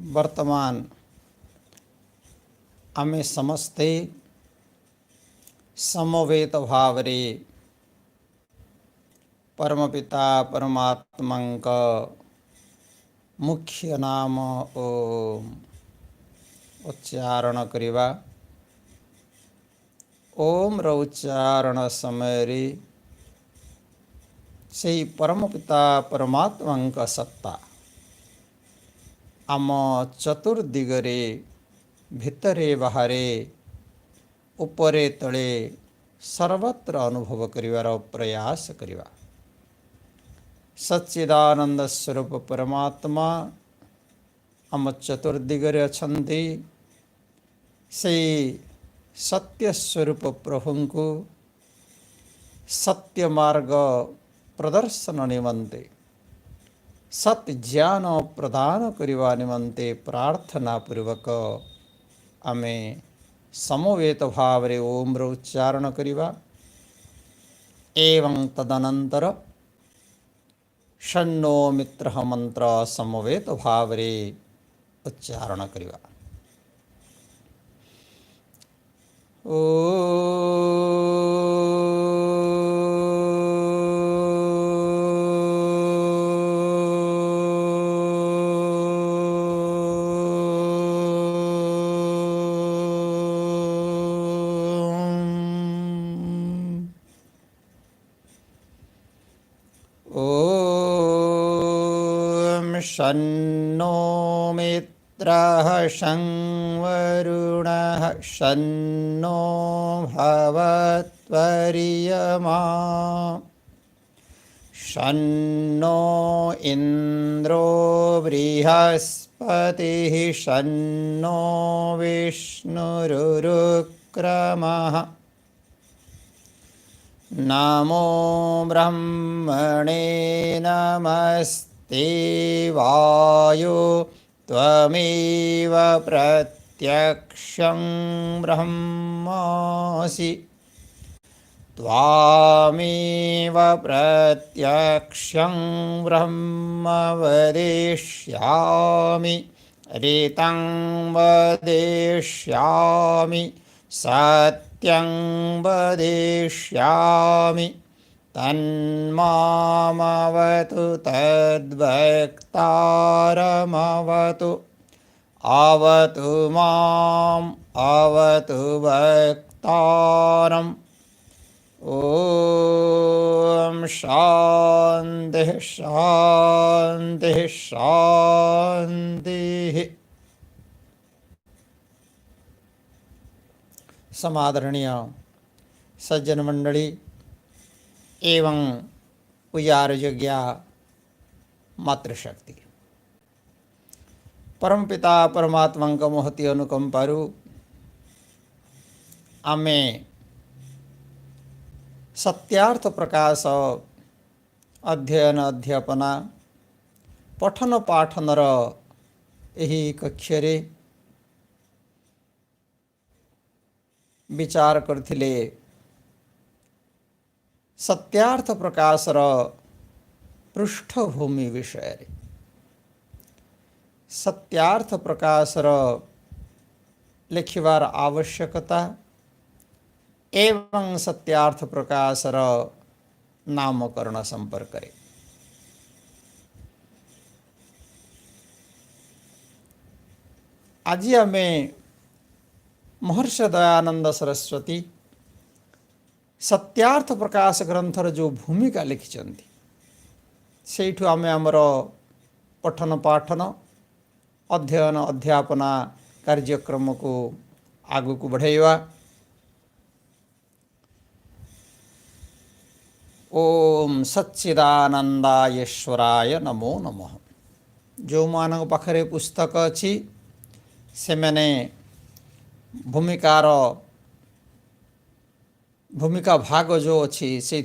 वर्तमान आमे समस्ते समवेत भावरे परमपिता परमात्मंक मुख्य नाम ओम उच्चारण करिवा। ओम र उच्चारण समय से परमपिता परमात्मंक सत्ता आम चतुर्दिगरे भितरे बाहरे उपरे तले सर्वत्र अनुभव करिवार प्रयास करिवा। सच्चिदानंद स्वरूप परमात्मा आम चतुर्दिगरे अछंती से सत्य स्वरूप प्रभु को सत्य मार्ग प्रदर्शन निमंते सत्य ज्ञान प्रदान करने निमंते प्रार्थना पूर्वक आमे समवेत भाव रे ओम रो उच्चारण करिवा। एवं तदनंतर षण्णो मित्र मंत्र समवेत भाव रे उच्चारण करिवा। ओ शन्नो मित्रः शं वरुणः शन्नो भवत्वर्यमा शन्नो इन्द्रो बृहस्पतिः शन्नो विष्णुरुक्रमः नमो ब्रह्मणे नमस्ते वायो त्वमेव प्रत्यक्षं ब्रह्मासि त्वामेव प्रत्यक्षं ब्रह्म वदिष्यामि ऋतं वदिष्यामि सत्यं वदिष्यामि तन्मामवतु तद्वक्तारमवतु अवतु माम् अवतु वक्तारम्। ॐ शान्तिः शान्तिः शान्तिः। समादरणीय सज्जन मंडली एवं उजार योग्य मातृशक्ति परमपिता परमात्मा महती अनुकंपारू आमे सत्यार्थ प्रकाश अध्ययन अध्यापना पठन पाठनर एही कक्षरे विचार करथिले सत्यार्थ प्रकाशर पृष्ठभूमि विषय सत्यार्थ प्रकाशर लिखिबार आवश्यकता एवं सत्यार्थ प्रकाशर नामकरण संपर्क रे आज आमे महर्षि दयानंद सरस्वती सत्यार्थ प्रकाश ग्रंथर जो भूमिका लिखिछन्ति सेठु आमे हमर पठन पाठन अध्ययन अध्यापना कार्यक्रम को आगु को बढ़ाइबा। ओम सच्चिदानंदायश्वराय नमो नमः। जो मानक पाखरे पुस्तक अछि से मैंने भूमिका भाग जो अच्छी से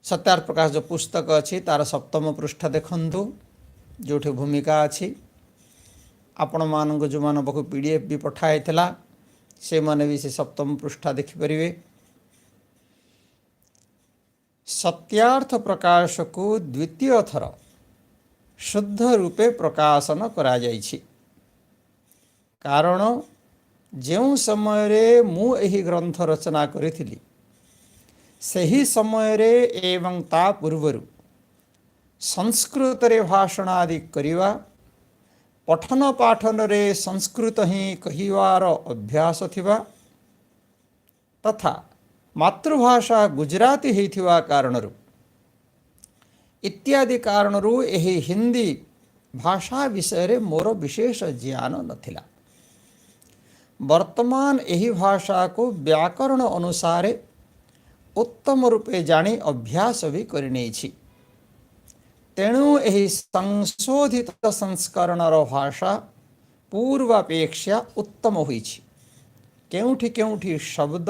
सत्यार्थ प्रकाश जो पुस्तक अच्छी तार सप्तम पृष्ठ देखंतु जो भूमिका अच्छी आपण मान जो मान पाक पीडीएफ भी पठाई से माने भी से सप्तम पृष्ठ देखिपारे। सत्यार्थ प्रकाश को द्वितीय थर शुद्ध रूपे प्रकाशन करा जाइछि। कारण जो समय रे मु एही ग्रंथ रचना करिथिली सही समय रे एवं ता पूर्वरु संस्कृत रे भाषण आदि करिवा पठन पाठन रे संस्कृत ही कहिवार अभ्यास थिबा तथा मातृभाषा गुजराती हेथिवा कारणरु इत्यादि कारणरु एही हिंदी भाषा विषय रे मोर विशेष ज्ञान नथिला। वर्तमान एही भाषा को व्याकरण अनुसार उत्तम रूपे जानी अभ्यास भी करनेछि। तेणु एही संशोधित संस्करणर भाषा पूर्वापेक्षा उत्तम होइछि। केउठी केउठी शब्द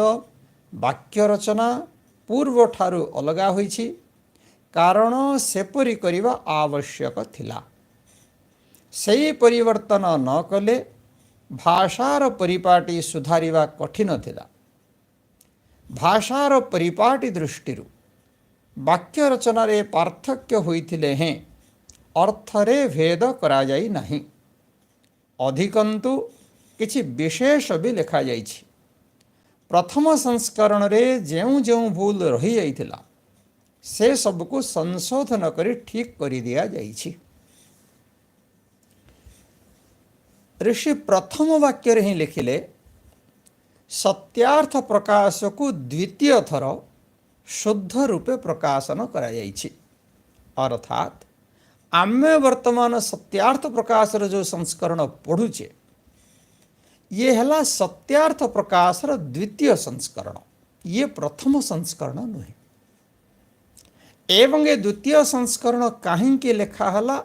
वाक्य रचना पूर्व ठारू अलगा होइछि, कारण सेपरी करिवा आवश्यक थिला। सेही परिवर्तन न कले भाषार परिपाटी सुधारिवा कठिन थिला। भाषार परिपाटी दृष्टिरु वाक्य रचना रे पार्थक्य होइथिले हैं अर्थरे भेद करा जाई नहीं। अधिकंतु किछि विशेष भी लिखा जाइछि। प्रथम संस्करण रे जेउ जेउ भूल रही जाइथिला से सबको संशोधन करी ठीक करी दिया जाइछि। ऋषि प्रथम वाक्य रे ही लिखिले सत्यार्थ प्रकाश को द्वितीय थर शुद्ध रूपे प्रकाशन करा जाइछि। अर्थात आमे वर्तमान सत्यार्थ प्रकाश रो जो संस्करण पढ़ुचे ये हला सत्यार्थ प्रकाश रो द्वितीय संस्करण, ये प्रथम संस्करण नुहे। एवं ये द्वितीय संस्करण काहींके लेखा हला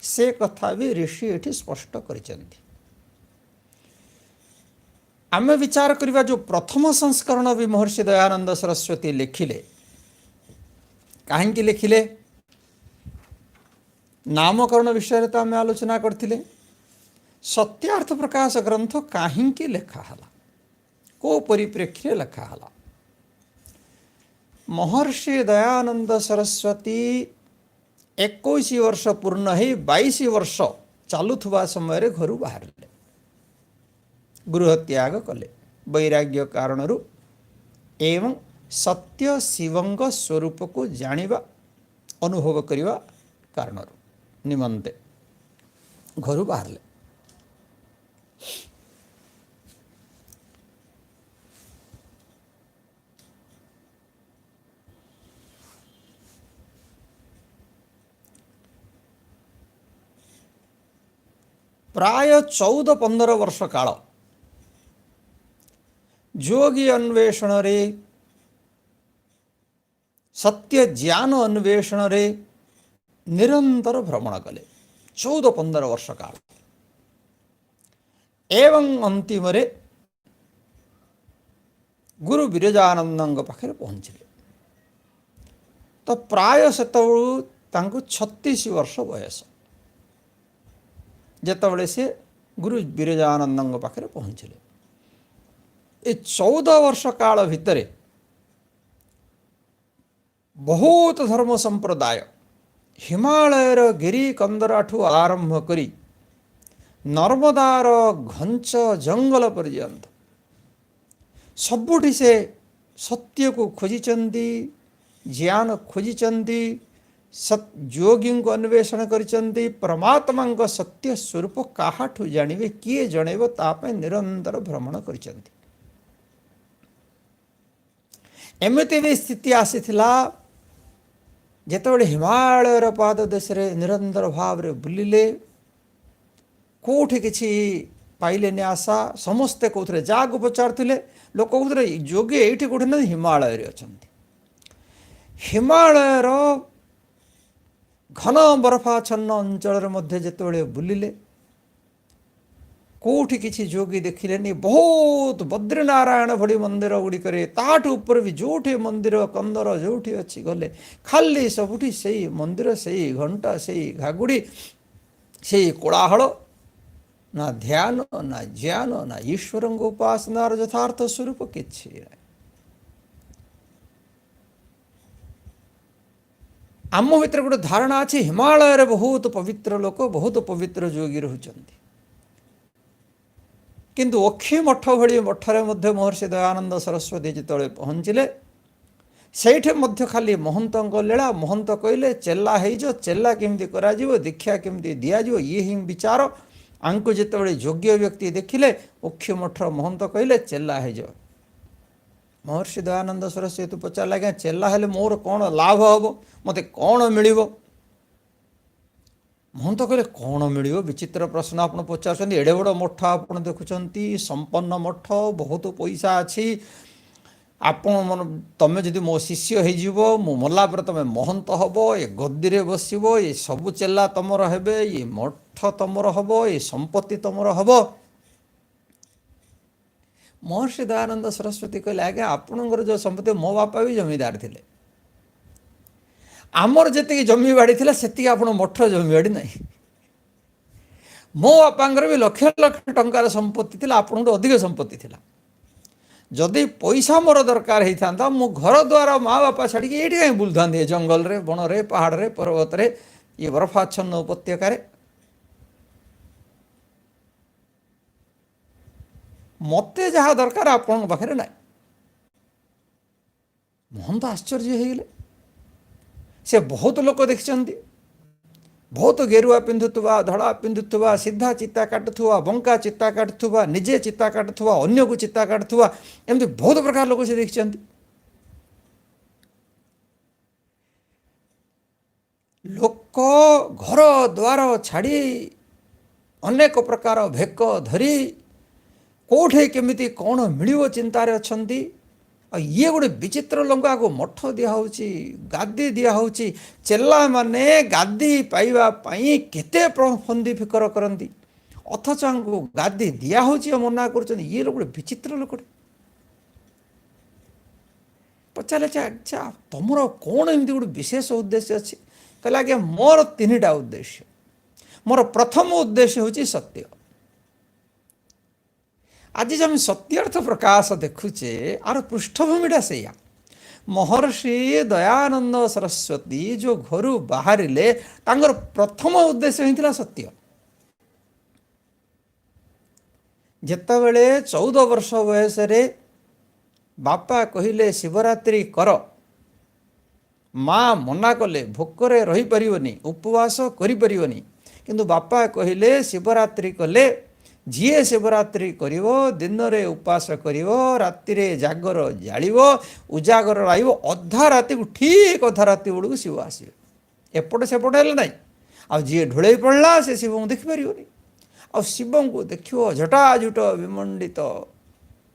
से कथा भी ऋषि एठी स्पष्ट करिसेंती। आमे विचार करिबा जो प्रथम संस्करण भी महर्षि दयानंद सरस्वती लिखिले, काहींके लिखिले नामकरण विषय तो आम आलोचना करथिले। सत्यार्थ प्रकाश ग्रंथ काहींके लेखा हला, को परिप्रेक्षी लेखा हला। महर्षि दयानंद सरस्वती 21 वर्ष पूर्ण ही 22 वर्ष चालुथुवा समय रे घरु बाहरले, गृह त्याग कले वैराग्य कारणरु एवं सत्य शिवंग स्वरूप को जानिबा अनुभव करिवा कारणरु निमंते घरु बाहरले। प्राय 14-15 वर्ष काल जोगी अन्वेषण रे सत्य ज्ञान अन्वेषण रे निरंतर भ्रमण कले 14-15 वर्ष काल। एवं अंतिम रे गुरु विरजानंद पाखे पहुँचले तो प्राय सेतबेलू तांको 36 वर्ष बयस जेतबेले से गुरु विरजानंद पाखे पहुँचले। ए 14 वर्ष काल भितरे बहुत धर्म संप्रदाय हिमालयर गिरी कंदराठू आरंभ करी नर्मदार घंच जंगल पर्यंत सबुठी से सत्य को खोजिचंदी, ज्ञान खोजिचंदी, योगी को अन्वेषण करिचंदी। परमात्मा को सत्य स्वरूप काहाठू जानिबे किए जणेबो तापे निरंतर भ्रमण करिचंदी। एमती भी स्थिति आसीथिला जेतबेले हिमालयर पाद देश रे निरंतर भाव रे बुलिले कोठी किछि पाइले ने आशा समस्ते कहते जागु पचारुले लोक कहते जोगी एठी कोठी न हिमालय रे अछंती। हिमालयर घन बरफाच्छन्न अंचल मध्य जेतबेले बुलिले कोठी किछि जोगी देखिलेनी। बहुत बद्रीनारायण भली मंदिर गुड़िकरे ताठू ऊपर भी जोठी मंदिर कंदर जोठी अच्छी गले खाली सबुठी सेई मंदिर, सेई घंटा, सेई घागुड़ी, सेई कोलाहल, ना ध्यान ना ज्ञान ना ईश्वर उपासनार यथार्थ स्वरूप किछि। आम भितर गोटे धारणा अच्छी हिमालय रे बहुत पवित्र लोक बहुत पवित्र योगी रहउछन्ति किंतु अक्षी मठ भली मठरे मध्य महर्षि दयानंद सरस्वती जिते पहुँचले ସେଇଠି ମଧ୍ୟ ଖାଲି ମହନ୍ତଙ୍କ ଲୀଳା ମହନ୍ତ କହିଲେ ଚେଲା ହେଇଯ ଚେଲା କେମିତି କରାଯିବ ଦୀକ୍ଷା କେମିତି ଦିଆଯିବ ଇଏ ହିଁ ବିଚାର ଆଙ୍କୁ ଯେତେବେଳେ ଯୋଗ୍ୟ ବ୍ୟକ୍ତି ଦେଖିଲେ ଅକ୍ଷୀ ମଠର ମହନ୍ତ କହିଲେ ଚେଲା ହେଇଯ ମହର୍ଷି ଦୟାନନ୍ଦ ସରସ୍ୱତୀ ପଚାରିଲେ ଆଜ୍ଞା ଚେଲା ହେଲେ ମୋର କ'ଣ ଲାଭ ହେବ ମୋତେ କ'ଣ ମିଳିବ ମହନ୍ତ କହିଲେ କ'ଣ ମିଳିବ ବିଚିତ୍ର ପ୍ରଶ୍ନ ଆପଣ ପଚାରୁଛନ୍ତି ଏଡ଼େ ବଡ଼ ମଠ ଆପଣ ଦେଖୁଛନ୍ତି ସମ୍ପନ୍ନ ମଠ ବହୁତ ପଇସା ଅଛି ଆପଣ ତମେ ଯଦି ମୋ ଶିଷ୍ୟ ହେଇଯିବ ମୁଁ ମଲା ପରେ ତମେ ମହନ୍ତ ହବ ଏ ଗଦିରେ ବସିବ ଏ ସବୁ ଚେଲା ତମର ହେବେ ଏ ମଠ ତମର ହବ ଏ ସମ୍ପତ୍ତି ତମର ହବ ମହର୍ଷି ଦୟାନନ୍ଦ ସରସ୍ୱତୀ କହିଲେ ଆଜ୍ଞା ଆପଣଙ୍କର ଯେଉଁ ସମ୍ପତ୍ତି ମୋ ବାପା ବି ଜମିଦାର ଥିଲେ ଆମର ଯେତିକି ଜମିବାଡ଼ି ଥିଲା ସେତିକି ଆପଣ ମଠର ଜମିବାଡ଼ି ନାହିଁ ମୋ ବାପାଙ୍କର ବି ଲକ୍ଷ ଲକ୍ଷ ଟଙ୍କାର ସମ୍ପତ୍ତି ଥିଲା ଆପଣଙ୍କଠୁ ଅଧିକ ସମ୍ପତ୍ତି ଥିଲା जदि पैसा मोर दरकार होता मु घर द्वार माँ बापा छाड़ी ये कहीं बुलता जंगल रे बण रे पहाड़ रे पर्वत रे ये बर्फाच्छन्न उपत्यकार मते जहाँ दरकार आपण पाखे ना मोहन तो आश्चर्य हो गले से बहुत लोक देखते बहुत गेरुआ पिंधुवा धड़ा पिंधुवा सीधा चिता काटुवा बंका चिता काटुवा निजे चिता काटुवा अन्य को चिता काटुवा एमती बहुत प्रकार लोग से देखते लोक घर द्वार छाड़ी अनेक प्रकार भेक धरी कोठे केमिति कौन मिलिव चिंतार अच्छी ये गोटे विचित्र लंका को मठ दिखाऊँगी गादी दिखाऊँगी चेला माने गादी पाइबापी केते फंदी फिकर करती अथच को गादी दिखाऊँगी मना कर ये गोटे विचित्र लोकटे पचारे अच्छा तुम कौन एमती गोटे विशेष उद्देश्य अच्छी कहले आज्ञा मोर तीनटा उद्देश्य मोर प्रथम उद्देश्य हूँ सत्य आज जब हम सत्यार्थ प्रकाश देखुचे आर पृष्ठभूमिटा से महर्षि दयानंद सरस्वती जो घर बाहर प्रथम उद्देश्य होता सत्य जितेबले 14 वर्ष बयस बापा कहले शिवरात्रि कर माँ मना कले भोकरे रही परिवनी उपवास करि परिवनी किंतु बापा कहले शिवरात्रि कले जीए शिवरात्रि करिवो दिन रे उपास करिवो राति रे जागर जालिवो उजागर रहिवो अधा राति को ठीक अधा राति बेलू शिव आसवे एपटे सेपटे हेले ना आ जी ढोल पड़ला से शिव को देखिपारे आ शिव को देखो जटाजुट विमंडित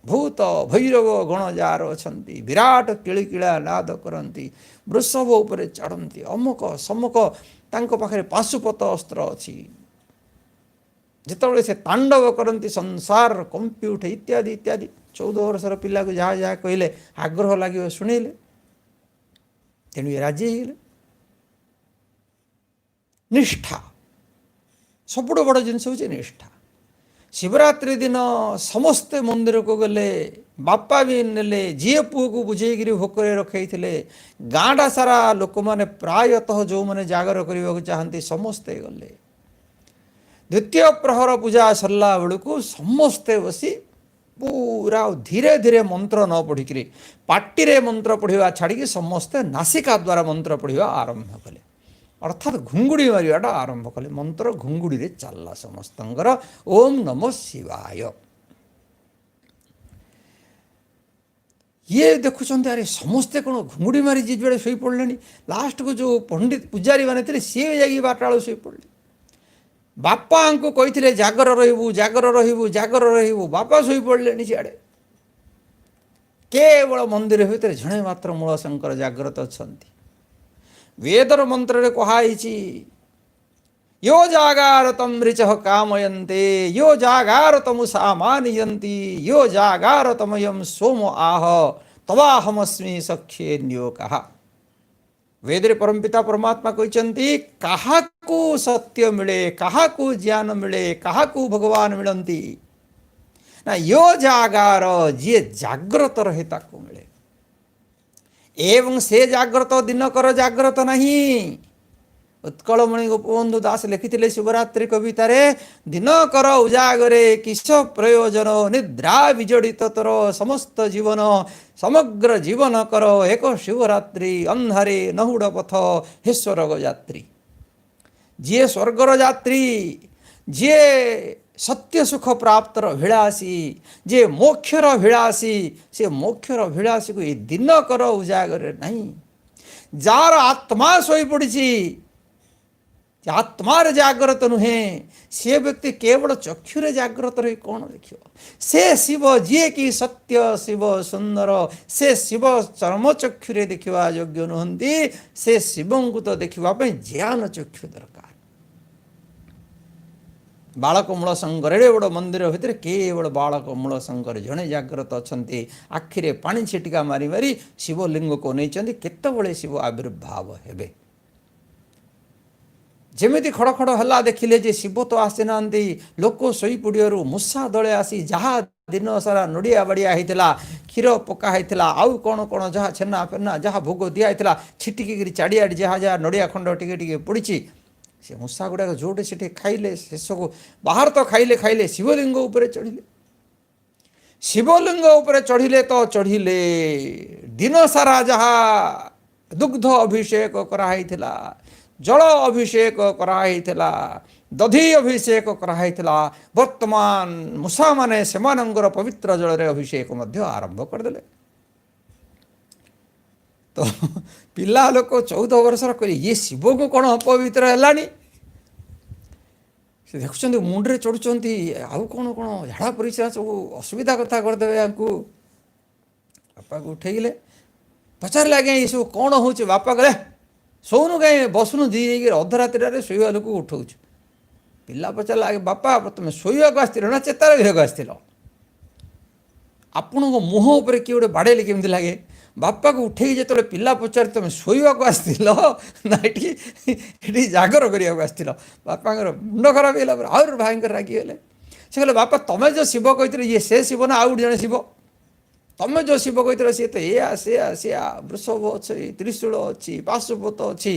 भूत भैरव गण जार अच्छा विराट किलिकिला नाद करती वृषभ उपरे चढ़ती अमुक समक तांको पाखरे पाशुपत अस्त्र अच्छी जिते से तांडव करती संसार कंपी उठे इत्यादि इत्यादि 14 वर्षर पिला को जहाँ जहाँ कहले आग्रह लगे शुणिले तेणु राजी हो निष्ठा सबुठ बड़ जिनस हूँ निष्ठा शिवरात्रि दिन समस्ते मंदिर को गले बापा भी नेले जीए पुओ को बुझेकरी भोकरे रखई गाँटा सारा लोक मैंने प्रायतः जो मैंने जागर करने को चाहती समस्ते गले द्वितीय प्रहर पूजा सरला बेलू समस्ते बसी पूरा धीरे धीरे मंत्र न पढ़िक पाटी रे मंत्र पढ़ा छाड़ी समस्ते नासिका द्वारा मंत्र पढ़ा आरंभ कले अर्थात घुंगुड़ी मारिवाटा आरंभ कले मंत्र घुंगुड़ी रे चलला समस्तंकर ओम नमः शिवाय ये देखुं अरे समस्ते कौन घुंगुड़ी मारी जुड़े शोई पड़े लास्ट को जो पंडित पुजारी मैंने थे सी जाकि 12 शोई पड़े बापा को कही जागर रही जागर रही जागर रही बापा शोई पड़े सियाड़े केवल मंदिर भितर जड़े मात्र मूल शंकर जाग्रत अच्छा वेदर मंत्र कहुई यो जागार तम ऋच कामयन्ते यो जागार तमुषा मानयन्ति यो जागार तमयम सोम आह तवाहमस्मि सख्ये न्योकः वेदरे परमपिता परमात्मा कहते कहा को सत्य मिले कहा को ज्ञान मिले कहा को भगवान मिलती ना यो जागार जी जाग्रत रहे ताको मिले ଏବଂ ସେ ଜାଗ୍ରତ ଦିନକର ଜାଗ୍ରତ ନାହିଁ। ଉତ୍କଳମଣି ଗୋପବନ୍ଧୁ ଦାସ ଲେଖିଥିଲେ ଶିବରାତ୍ରି କବିତାରେ, ଦିନକର ଉଜାଗରେ କିସ ପ୍ରୟୋଜନ, ନିଦ୍ରା ବିଜଡ଼ିତ ତୋର ସମସ୍ତ ଜୀବନ, ସମଗ୍ର ଜୀବନ କର ଏକ ଶିବରାତ୍ରି, ଅନ୍ଧାରେ ନହୁଡ଼ ପଥ ହେ ସ୍ୱର୍ଗ ଯାତ୍ରୀ। ଯିଏ ସ୍ୱର୍ଗର ଯାତ୍ରୀ, ଯିଏ ସତ୍ୟ ସୁଖ ପ୍ରାପ୍ତର ଭିଳାସୀ, ଯିଏ ମୋକ୍ଷର ଭିଳାସୀ, ସେ ମୋକ୍ଷର ଭିଳାସୀକୁ ଏ ଦିନକର ଉଜାଗରରେ ନାହିଁ। ଯାହାର ଆତ୍ମା ଶୋଇପଡ଼ିଛି, ଆତ୍ମାରେ ଜାଗ୍ରତ ନୁହେଁ, ସେ ବ୍ୟକ୍ତି କେବଳ ଚକ୍ଷୁରେ ଜାଗ୍ରତ ରହି କ'ଣ ଦେଖିବ? ସେ ଶିବ ଯିଏକି ସତ୍ୟ ଶିବ ସୁନ୍ଦର, ସେ ଶିବ ଚର୍ମଚକ୍ଷୁରେ ଦେଖିବା ଯୋଗ୍ୟ ନୁହନ୍ତି। ସେ ଶିବଙ୍କୁ ତ ଦେଖିବା ପାଇଁ ଜ୍ଞାନ ଚକ୍ଷୁ ଦରକାର। ବାଳକ ମୂଳ ଶଙ୍କର, ଏଡ଼େ ବଡ଼ ମନ୍ଦିର ଭିତରେ କେବଳ ବାଳକ ମୂଳ ଶଙ୍କର ଜଣେ ଜାଗ୍ରତ ଅଛନ୍ତି। ଆଖିରେ ପାଣି ଛିଟିକା ମାରି ମାରି ଶିବଲିଙ୍ଗକୁ ନେଇଛନ୍ତି, କେତେବେଳେ ଶିବ ଆବିର୍ଭାବ ହେବେ। ଯେମିତି ଖଡ଼ ଖଡ଼ ହେଲା ଦେଖିଲେ ଯେ ଶିବ ତ ଆସିନାହାନ୍ତି, ଲୋକ ଶୋଇପଡ଼ିବାରୁ ମୂଷା ଦଳେ ଆସି ଯାହା ଦିନ ସାରା ନଡ଼ିଆ ବାଡ଼ିଆ ହେଇଥିଲା, କ୍ଷୀର ପକା ହେଇଥିଲା, ଆଉ କ'ଣ କ'ଣ ଯାହା ଛେନା ଫେନା ଯାହା ଭୋଗ ଦିଆ ହେଇଥିଲା, ଛିଟିକିରି ଚାଡ଼ିଆଡ଼େ ଯାହା ଯାହା ନଡ଼ିଆ ଖଣ୍ଡ ଟିକେ ଟିକେ ପଡ଼ିଛି, ସେ ମୂଷା ଗୁଡ଼ାକ ଯେଉଁଠି ସେଠି ଖାଇଲେ, ଶେଷକୁ ବାହାର ତ ଖାଇଲେ ଖାଇଲେ ଶିବଲିଙ୍ଗ ଉପରେ ଚଢ଼ିଲେ। ଶିବଲିଙ୍ଗ ଉପରେ ଚଢ଼ିଲେ ତ ଚଢ଼ିଲେ, ଦିନ ସାରା ଯାହା ଦୁଗ୍ଧ ଅଭିଷେକ କରାହେଇଥିଲା, ଜଳ ଅଭିଷେକ କରାହେଇଥିଲା, ଦଧି ଅଭିଷେକ କରାହେଇଥିଲା, ବର୍ତ୍ତମାନ ମୂଷାମାନେ ସେମାନଙ୍କର ପବିତ୍ର ଜଳରେ ଅଭିଷେକ ମଧ୍ୟ ଆରମ୍ଭ କରିଦେଲେ। ତ ପିଲା ଲୋକ 14 ବର୍ଷର କହିଲେ, ଇଏ ଶିବକୁ କ'ଣ ଅପବିତ୍ର ହେଲାଣି? ସେ ଦେଖୁଛନ୍ତି ମୁଣ୍ଡରେ ଚଢ଼ୁଛନ୍ତି, ଆଉ କ'ଣ କ'ଣ ଝାଡ଼ା ପରିସ୍ରା ସବୁ ଅସୁବିଧା କଥା କରିଦେବେ ୟାଙ୍କୁ। ବାପାକୁ ଉଠେଇଲେ, ପଚାରିଲେ, ଆଜ୍ଞା ଏସବୁ କ'ଣ ହେଉଛି? ବାପା କହିଲେ, ଶୋଉନୁ କାହିଁ, ବସୁନୁ, ଦି ଯାଇକି ଅଧରାତ୍ରିରେ ଶୋଇବା ଲୋକକୁ ଉଠଉଛୁ। ପିଲା ପଚାରିଲା, ଆଜ୍ଞା ବାପା ତୁମେ ଶୋଇବାକୁ ଆସିଥିଲ ନା ଚେତା ରହିବାକୁ ଆସିଥିଲ? ଆପଣଙ୍କ ମୁହଁ ଉପରେ କିଏ ଗୋଟେ ବାଡ଼େଇଲେ କେମିତି ଲାଗେ? ବାପାକୁ ଉଠେଇକି ଯେତେବେଳେ ପିଲା ପଚାରି ତୁମେ ଶୋଇବାକୁ ଆସିଥିଲ ନା ଏଠି ଜାଗର କରିବାକୁ ଆସିଥିଲ, ବାପାଙ୍କର ମୁଣ୍ଡ ଖରାପ ହେଇଗଲା। ପରେ ଆହୁରି ଭାଇଙ୍କର ରାଗିଗଲେ। ସେ କହିଲେ, ବାପା ତମେ ଯେଉଁ ଶିବ କହିଥିଲ, ଇଏ ସେ ଶିବ ନା ଆଉ ଗୋଟେ ଜଣେ ଶିବ? ତମେ ଯେଉଁ ଶିବ କହିଥିଲ ସିଏ ତ ଏଆ ସେଆ ସେଆ, ବୃଷଭ ଅଛି, ତ୍ରିଶୂଳ ଅଛି, ପାଶୁପତ ଅଛି,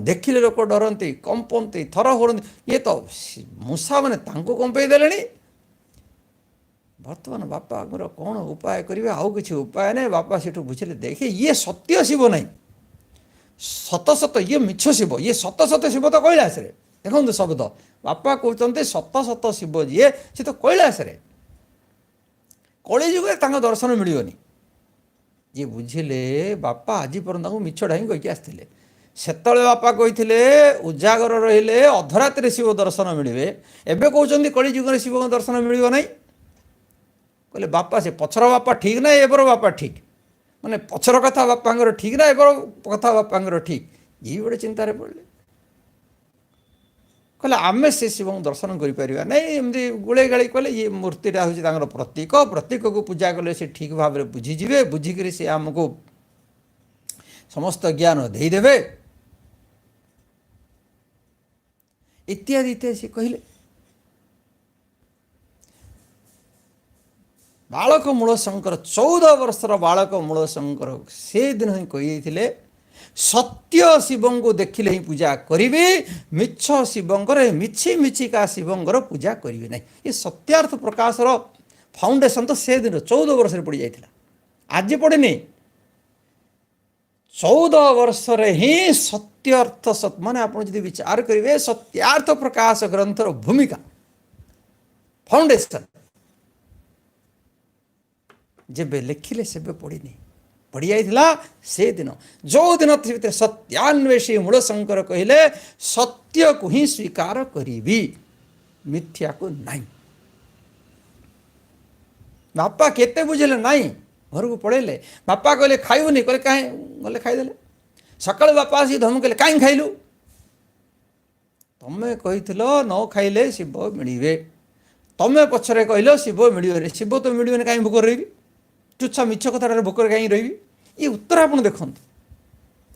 ଦେଖିଲେ ଲୋକ ଡରନ୍ତି, କମ୍ପନ୍ତି, ଥର ହୁଅନ୍ତି। ଇଏ ତ ମୂଷାମାନେ ତାଙ୍କୁ କମ୍ପେଇ ଦେଲେଣି। ବର୍ତ୍ତମାନ ବାପାଙ୍କର କ'ଣ ଉପାୟ କରିବେ? ଆଉ କିଛି ଉପାୟ ନାହିଁ। ବାପା ସେଠୁ ବୁଝିଲେ, ଦେଖେ ଇଏ ସତ୍ୟ ଶିବ ନାହିଁ, ସତ ସତ ଇଏ ମିଛ ଶିବ, ଇଏ ସତ ସତ ଶିବ ତ କୈଳାସରେ। ଦେଖନ୍ତୁ ଶବ୍ଦ, ବାପା କହୁଛନ୍ତି ସତ ସତ ଶିବ ଯିଏ, ସେ ତ କୈଳାସରେ। କଳିଯୁଗରେ ତାଙ୍କ ଦର୍ଶନ ମିଳିବନି। ଯିଏ ବୁଝିଲେ, ବାପା ଆଜି ପର୍ଯ୍ୟନ୍ତ ତାଙ୍କୁ ମିଛଟା ହିଁ କହିକି ଆସିଥିଲେ। ସେତେବେଳେ ବାପା କହିଥିଲେ ଉଜାଗର ରହିଲେ ଅଧରାତ୍ରିରେ ଶିବ ଦର୍ଶନ ମିଳିବେ, ଏବେ କହୁଛନ୍ତି କଳିଯୁଗରେ ଶିବଙ୍କ ଦର୍ଶନ ମିଳିବ ନାହିଁ। କହିଲେ, ବାପା ସେ ପଛର ବାପା ଠିକ୍ ନା ଏବର ବାପା ଠିକ୍? ମାନେ ପଛର କଥା ବାପାଙ୍କର ଠିକ୍ ନା ଏବର କଥା ବାପାଙ୍କର ଠିକ୍? ଇଏ ଗୋଟେ ଚିନ୍ତାରେ ପଡ଼ିଲେ। କହିଲେ, ଆମେ ସେ ଶିବଙ୍କୁ ଦର୍ଶନ କରିପାରିବା ନାହିଁ। ଏମିତି ଗୋଳେଇ ଗାଳି କଲେ, ଇଏ ମୂର୍ତ୍ତିଟା ହେଉଛି ତାଙ୍କର ପ୍ରତୀକ, ପ୍ରତୀକକୁ ପୂଜା କଲେ ସେ ଠିକ୍ ଭାବରେ ବୁଝିଯିବେ, ବୁଝିକରି ସେ ଆମକୁ ସମସ୍ତ ଜ୍ଞାନ ଦେଇଦେବେ, ଇତ୍ୟାଦି ଇତ୍ୟାଦି ସେ କହିଲେ। ବାଳକ ମୂଳ ଶଙ୍କର, 14 ବର୍ଷର ବାଳକ ମୂଳ ଶଙ୍କର ସେଦିନ ହିଁ କହିଦେଇଥିଲେ, ସତ୍ୟ ଶିବଙ୍କୁ ଦେଖିଲେ ହିଁ ପୂଜା କରିବି, ମିଛ ଶିବଙ୍କର, ମିଛି ମିଛିକା ଶିବଙ୍କର ପୂଜା କରିବି ନାହିଁ। ଏ ସତ୍ୟାର୍ଥ ପ୍ରକାଶର ଫାଉଣ୍ଡେସନ୍ ତ ସେଦିନ 14 ବର୍ଷରେ ପଡ଼ିଯାଇଥିଲା, ଆଜି ପଡ଼ିନି। 14 ବର୍ଷରେ ହିଁ ସତ୍ୟାର୍ଥ, ମାନେ ଆପଣ ଯଦି ବିଚାର କରିବେ, ସତ୍ୟାର୍ଥ ପ୍ରକାଶ ଗ୍ରନ୍ଥର ଭୂମିକା, ଫାଉଣ୍ଡେସନ୍ ଯେବେ ଲେଖିଲେ ସେବେ ପଡ଼ିନି, ପଡ଼ିଯାଇଥିଲା ସେଦିନ। ଯେଉଁଦିନ ସତ୍ୟାନ୍ୱେଷୀ ମୂଳ ଶଙ୍କର କହିଲେ, ସତ୍ୟକୁ ହିଁ ସ୍ୱୀକାର କରିବି, ମିଥ୍ୟାକୁ ନାହିଁ। ବାପା କେତେ ବୁଝିଲେ ନାହିଁ, ଘରକୁ ପଳେଇଲେ। ବାପା କହିଲେ ଖାଇବୁନି, କହିଲେ କାହିଁ, ଗଲେ ଖାଇଦେଲେ। ସକାଳୁ ବାପା ଆସିକି ଧମକେଇଲେ, କାହିଁ ଖାଇଲୁ? ତମେ କହିଥିଲ ନ ଖାଇଲେ ଶିବ ମିଳିବେ, ତମେ ପଛରେ କହିଲ ଶିବ ମିଳିବନି। ଶିବ ତ ମିଳିବନି, କାହିଁ ଭୋକରେ ରହିବି? ତୁଚ୍ଛା ମିଛ କଥାଟାରେ ଭୋକରେ କାହିଁ ରହିବି? ଏ ଉତ୍ତର ଆପଣ ଦେଖନ୍ତୁ,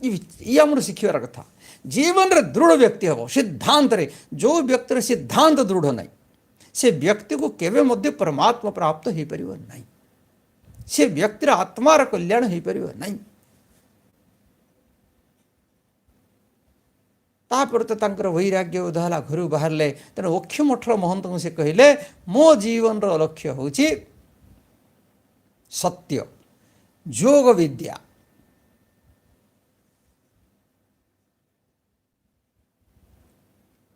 ଇଏ ଆମର ଶିଖିବାର କଥା। ଜୀବନରେ ଦୃଢ଼ ବ୍ୟକ୍ତି ହେବ, ସିଦ୍ଧାନ୍ତରେ। ଯେଉଁ ବ୍ୟକ୍ତିର ସିଦ୍ଧାନ୍ତ ଦୃଢ଼ ନାହିଁ, ସେ ବ୍ୟକ୍ତିକୁ କେବେ ମଧ୍ୟ ପରମାତ୍ମା ପ୍ରାପ୍ତ ହୋଇପାରିବ ନାହିଁ, ସେ ବ୍ୟକ୍ତିର ଆତ୍ମାର କଲ୍ୟାଣ ହୋଇପାରିବ ନାହିଁ। तापर तो तांकर वैराग्य उदय होला घर बाहरले तेणु अक्षमठर महंत को से कहले मो जीवन रो लक्ष्य होची सत्य योग विद्या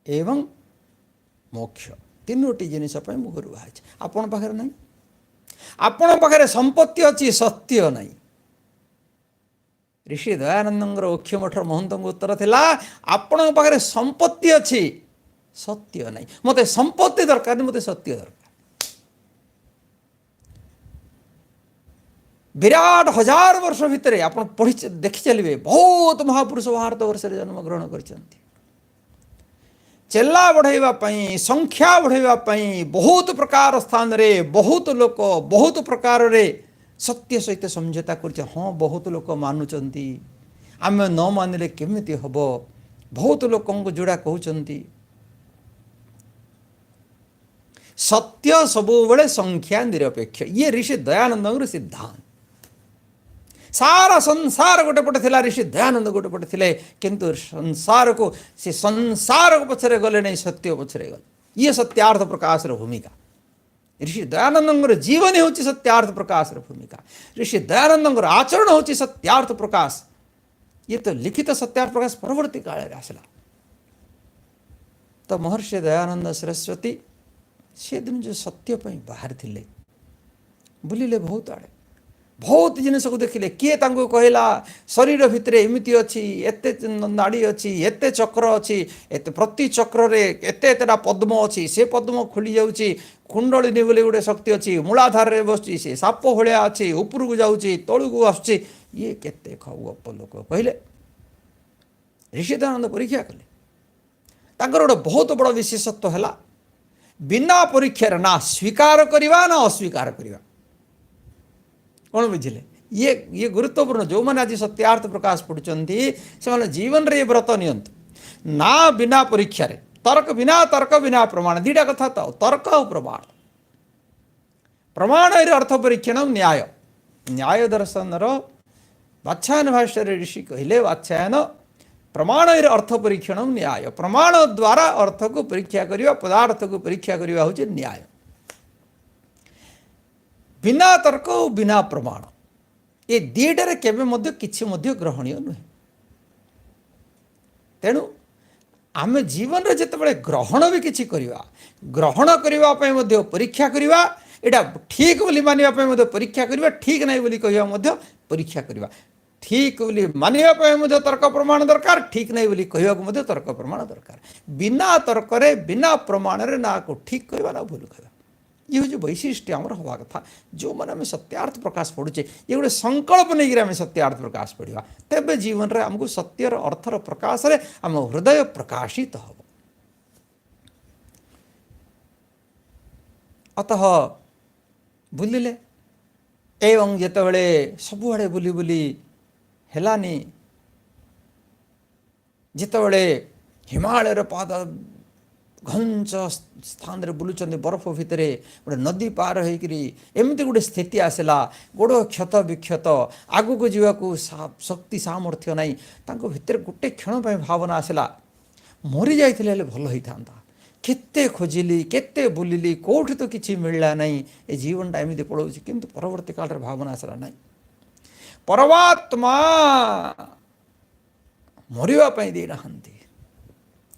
एवं मोक्ष तीनोटी जिनिस घर बाहर आपण पाखे नहीं आपण पाखे संपत्ति अच्छी सत्य नहीं ऋषि दयानंद अक्षमठर महंत को उत्तर थिला आपण पाखे संपत्ति अच्छी सत्य नहीं मते संपत्ति दरकार नहीं मते सत्य दरकार विराट 1000 वर्ष भितर आप पढ़ी देखी चलिए बहुत महापुरुष भारत वर्ष जन्म ग्रहण कर चेला बढ़ाई संख्या बढ़ाई बहुत प्रकार स्थान रे बहुत लोक बहुत प्रकार रे सत्य सहित समझौता कर हाँ बहुत लोक मानुंट आम न मानिले केमिति हम बहुत लोक जोड़ा कहते सत्य सबुबले संख्या निरपेक्ष ये ऋषि दयानंद सिद्धांत सारा संसार गोटे पटे थिला ऋषि दयानंद गोटे पटे थिले किंतु संसार को से संसार को पछरे गले नहीं सत्य पछरे गले ये सत्यार्थ प्रकाश भूमिका ऋषि दयानंद जीवन होची सत्यार्थ प्रकाश भूमिका ऋषि दयानंद आचरण होची सत्यार्थ प्रकाश ये तो लिखित सत्यार्थ प्रकाश परवर्ती काल आसला तो महर्षि दयानंद सरस्वती से दिन जो सत्य बाहर थिले बुलिले बहुत आड़े बहुत जिनस को देखिले किए तांको कहला शरीर भितर एमती अच्छी एते नाड़ी अच्छी एते चक्र अच्छी एते प्रति चक्र रे एते एतेटा पद्म अच्छी से पद्म खुली जाउची कुंडलिनी बोली गोटे शक्ति अच्छी मूलाधार रे बसची से साप भलिया अच्छी ऊपर को जाउची तळु को आसुची ये केते गप लोक कहले ऋषि दयानंद परीक्षा कले तांकर गोटे बहुत बड़ विशेषत्व है बिना परीक्षार ना स्वीकार करवा ना अस्वीकार करवा कौन बुझे ये गुरुत्वपूर्ण जो मैंने आज सत्यार्थ प्रकाश पढ़ुंट से जीवन रे व्रत नियंतु ना बिना परीक्षा रे तर्क बिना प्रमाण दीटा कथा तो तर्क और प्रमाण प्रमाण अर्थ परीक्षण न्याय न्याय दर्शन वात्स्यायन भाष्य ऋषि कहले वात्स्यायन प्रमाण अर्थ परीक्षण न्याय प्रमाण द्वारा अर्थ को परीक्षा करवा पदार्थ को परीक्षा करवा हूँ न्याय बिना तर्क और बिना प्रमाण ये दीटारे केबे मध्य किछि मध्य ग्रहणीय नुहे तेणु आम जीवन रे जेतेबेले ग्रहण भी किछि करिवा ग्रहण करिवा पय मध्य परीक्षा करिवा एटा ठीक बोली मानिवा पय मध्य परीक्षा करिवा ठीक नहीं बोली कहिवा मध्य परीक्षा करिवा ठीक बोली मानिवा पय मध्य तर्क प्रमाण दरकार ठीक नहीं बोली कहिवा मध्य तर्क प्रमाण दरकार बिना तर्क रे बिना प्रमाण रे ना को ठीक कहिवा ना भूल कहिवा ये हूँ वैशिष्ट्य आमर हवा कथा जो मैंने आम सत्यार्थ प्रकाश पढ़ुचे ये गोटे संकल्प नहीं आम सत्यार्थ प्रकाश पढ़ा तेबे जीवन रे आमको सत्यर अर्थर प्रकाश रे आम हृदय प्रकाशित हम अतः बुलिले एवं जितेबले सबुआड़े बुली बुली हेलानी जितेबले हिमालयर पाद घंच स्थान रे बुलुचंदी बरफ भितर गोटे नदी पार होकरी एमती गोटे स्थिति आसला गोड़ क्षत विक्षत आगु को जीवाकू शक्ति सामर्थ्य नहीं तांको भितर गोटे क्षण भावना आसला मरी जाइथिले हेले भल होई थांता केते खोजिली केते बुलिली कोठी तो किछि मिलला नहीं ए जीवनटा एमती पळौछि किंतु परवर्ती काल रे भावना आसला नहीं परमात्मा मरिवा पई दे नहंती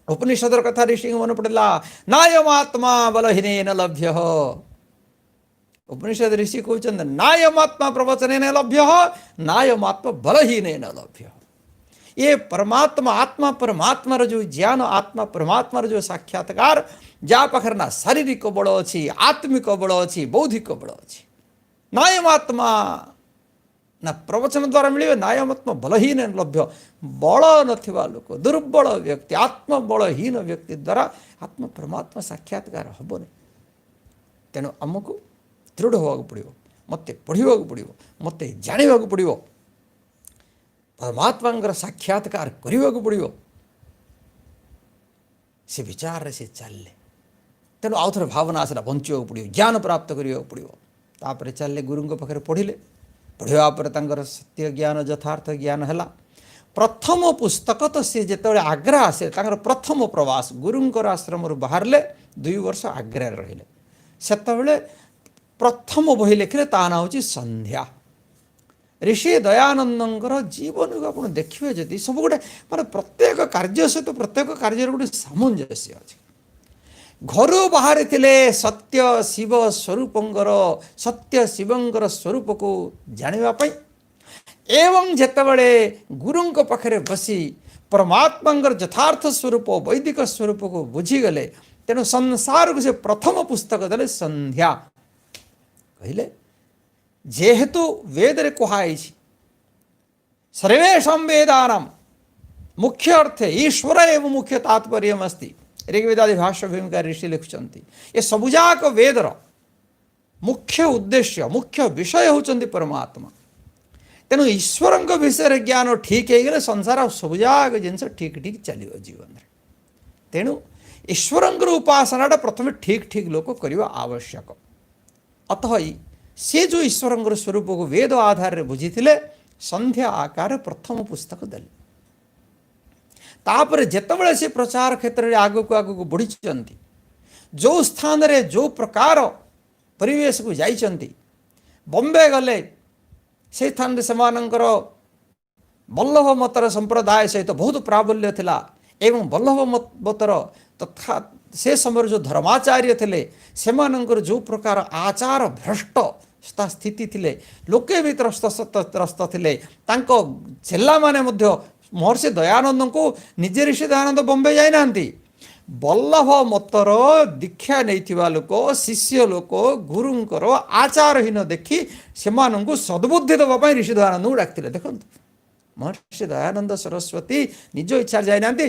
उपनिषद कथा ऋषि मन पड़ला नायमात्मा बलहीन लभ्य उपनिषद ऋषि कहते नायमात्मा प्रवचन लभ्य नायमात्मा बलहीन लभ्य ये परमात्मा आत्मा परमात्मा जो ज्ञान आत्मा परमात्मा जो साक्षात्कार जा पाखर ना शारीरिक बल अच्छी आत्मिक बल अच्छी बौद्धिक बल अच्छी नायमात्मा ना प्रवचन द्वारा मिले नायमात्मा बलहीन लभ्य बल नथिबा लोक दुर्बल व्यक्ति आत्मबलहीन व्यक्ति द्वारा आत्म परमात्मा साक्षात्कार हेनी तेणु आमको दृढ़ होगा पड़ो मत पढ़ा पड़ो मत जाना पड़ो परमात्मा साक्षात्कार करने को पड़ो से विचार से चलले तेणु आउ थे भावना आसला बंचा पड़ो ज्ञान प्राप्त करने को पड़ो तापर चलले गुरु पाखे पढ़िले पढ़ा पर सत्य ज्ञान यथार्थ ज्ञान है प्रथम पुस्तक तो सी जिते आग्रा आसे प्रथम प्रवास गुरुंकर आश्रम बाहर 2 वर्ष आग्रा रही से प्रथम बही लिखिले ता ना हूँ संध्या। ऋषि दयानंदर जीवन को आप देखिए जदि सब गोटे माने प्रत्येक कार्य सहित प्रत्येक कार्य गोटे सामंजस्य अच्छे। घर बाहर थे सत्य शिव स्वरूपंकर सत्य शिवंकर स्वरूप को जानापी एवं जेतबले गुरुंक पाखरे बसी परमात्मा यथार्थ स्वरूप वैदिक स्वरूप को बुझीगले तेणु संसार को से प्रथम पुस्तक देले संध्या कहले। जेहेतु वेद रे कहुई सर्वेषां वेदानां मुख्य अर्थ ईश्वर एवं मुख्य तात्पर्य अस्ति। ऋग्वेदादि भाष्य भूमिका ऋषि लिखुंट ये सबुजाक वेदर मुख्य उद्देश्य मुख्य विषय होचंती परमात्मा। तेणु ईश्वर विषय ज्ञान ठीक है संसार सबुजाक जिनस ठीक ठीक चलो जीवन में। तेणु ईश्वर उपासना प्रथम ठीक ठीक लोक करवा आवश्यक। अतः से जो ईश्वर स्वरूप को वेद आधार रे बुझी संध्या आकार प्रथम पुस्तक देले। तापर जेतबले से प्रचार क्षेत्र में आग को बढ़ी जो स्थान रे जो प्रकार परिवेश को जाइछंती बॉम्बे गले से स्थान रे समानंकर वल्लभ मतर संप्रदाय सहित बहुत प्राबल्य थिला एवं वल्लभ मतर तथा से समय जो धर्माचार्य थिले सेमानंकर जो प्रकार आचार भ्रष्ट स्थिति थिले लोके भी त्रस्त थिले तांको चेला माने मध्य महर्षि दयानंद को निजे ऋषि दयानंद बॉम्बे जाई नांती वल्लभ मतर दीक्षा नहीं लोक शिष्य लोक गुरुंकर आचारहीन देखी सेमानंको सद्बुद्धि देवाई ऋषि दयानंद को डाकते। देखो महर्षि दयानंद सरस्वती निज इच्छा जाई नांती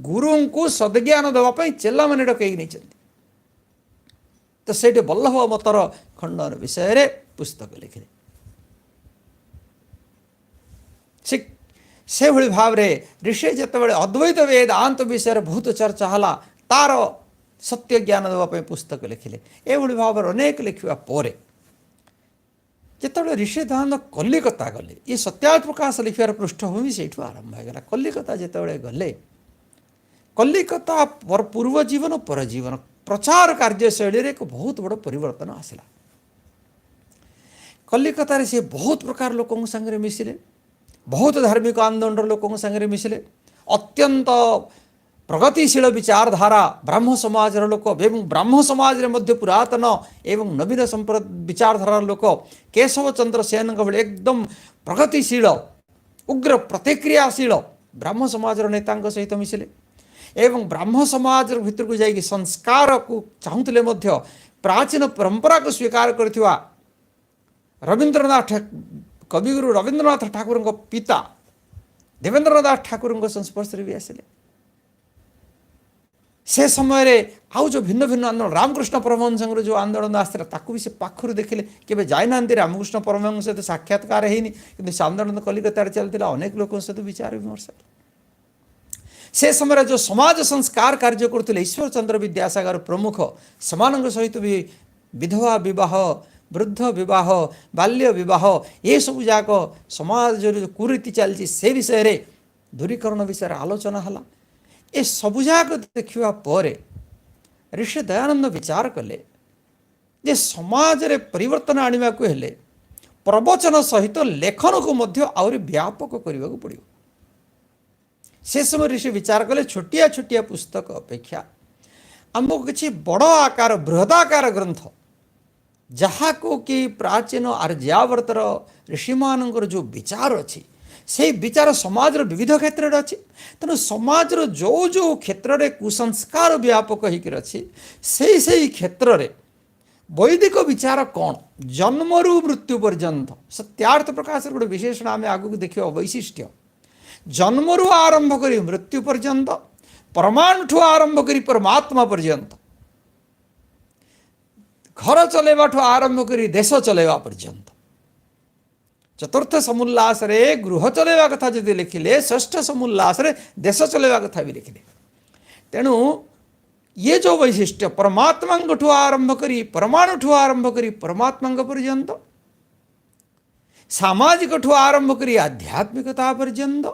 गुरु को सद्ज्ञान देवाई चेला मैंने डकई नहीं। तो से वल्लभ मतर खंडन विषय रे पुस्तक लिखिले। से भली भाव रे ऋषि जितेबाला अद्वैत वेदांत विषय बहुत चर्चा हला तार सत्य ज्ञान देवाई पुस्तक लिखिले। एभली भाव अनेक लिखा पर जितेबाला ऋषि दयानंद कलिकता गले ये सत्यार्थ प्रकाश लिखार पृष्ठभूमि से आरंभ होगा। कलिकता जितेबाला गले कलिकता पूर्व जीवन पर जीवन प्रचार कार्यशैली एक बहुत बड़ परिवर्तन आसला। कलिकता से बहुत प्रकार लोकों संगे मिसिले बहुत धार्मिक आंदोलन लोकों संगे मिसिले अत्यंत प्रगतिशील विचारधारा ब्राह्म समाज लोक एवं ब्राह्म समाज मध्य पुरातन एवं नवीन विचारधारा लोक केशव चंद्र सेन भले एकदम प्रगतिशील उग्र प्रतिक्रियाशील ब्राह्म समाज नेता सहित मिसिले एवं ब्राह्म समाज भितर को जाइए संस्कार को चाहूले प्राचीन परंपरा को स्वीकार करथिवा रवींद्रनाथ कविगुरु रवींद्रनाथ ठाकुर पिता देवेंद्रनाथ ठाकुर संस्पर्श भी आसिले। से समय रे आउ जो भिन्न भिन्न आंदोलन रामकृष्ण परमहंस जो आंदोलन आसला ताकू भी से पाखर देखिले केबे जाई नांती रामकृष्ण परमहंस सहित साक्षात्कार हेनी किंतु से आंदोलन कलिकता चलता अनेक लोक सहित विचार विमर्श। से समय जो समाज संस्कार कार्य करते ईश्वर चंद्र विद्यासागर प्रमुख समान सहित भी विधवा विवाह वृद्ध विवाह बाल्य विवाह ये सब जाक समाज जो कुरीति चलती से विषय रे दूरीकरण विषय आलोचना हला। ए सबुजाक देखा पर ऋषि दयानंद विचार कले जे समाज रे परिवर्तन आनिबा को हेले प्रवचन सहित लेखन को मध्य आउरी व्यापक करने को पड़ो। से समय ऋषि विचार कले छोटिया छोटिया पुस्तक अपेक्षा आमको किसी बड़ आकार बृहदाकार ग्रंथ जहाँ को कि प्राचीन आर्यावर्तर ऋषि मानकर जो विचार अच्छी से विचार समाज विविध क्षेत्र अच्छी तेणु समाज जो जो क्षेत्र में कुसंस्कार व्यापक होकर अच्छी से क्षेत्र में वैदिक विचार कौन जन्मरू मृत्यु पर्यंत सत्यार्थ प्रकाश गोटे विशेषण आम आगू देखा वैशिष्ट्य जन्मरू आरंभ करी मृत्यु पर्यंत परमाणु आरंभ करी परमात्मा पर्यंत घर चलैवा आरंभ करी देश चलैवा पर्यंत चतुर्थ समुल्लास रे गृह चलैवा कथा जदि लिखिले षष्ठ समुल्लास रे देश चलैवा कथा भी लिखिले। तेणु ये जो वैशिष्ट्य परमात्मा आरंभ करी परमाणु आरंभ करी परमात्मा पर्यंत सामाजिक आरंभ करी आध्यात्मिकता पर्यंत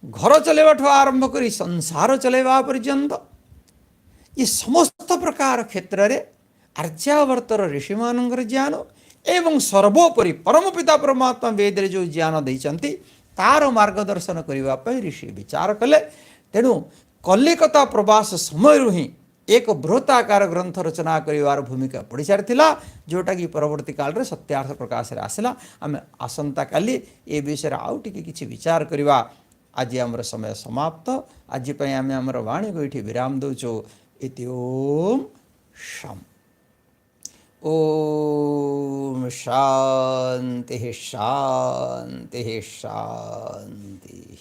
घर चलैवाठु आरंभ करी संसार चलैवा पर्यंत ये समस्त प्रकार क्षेत्र रे आर्यावर्तर ऋषि मानकर ज्ञान एवं सर्वोपरि परम पिता परमात्मा वेद रे जो ज्ञान देइचंती तार मार्गदर्शन करबा पई ऋषि विचार कले। तेणु कलिकता प्रवास समय ही एक बृहताकार ग्रंथ रचना करिवार भूमिका पड़ी सारिथिला, जोटा कि परवर्ती काल रे सत्यार्थ प्रकाश रे आसिला। आमे आसंता काली ए विषय रे आउ टिके किछि विचार करिवा। आज आमर समय समाप्त। आज पई आमे आमर वाणी को इठी विराम दउचो। इति ओम शम। ओम शांति शांति शांति।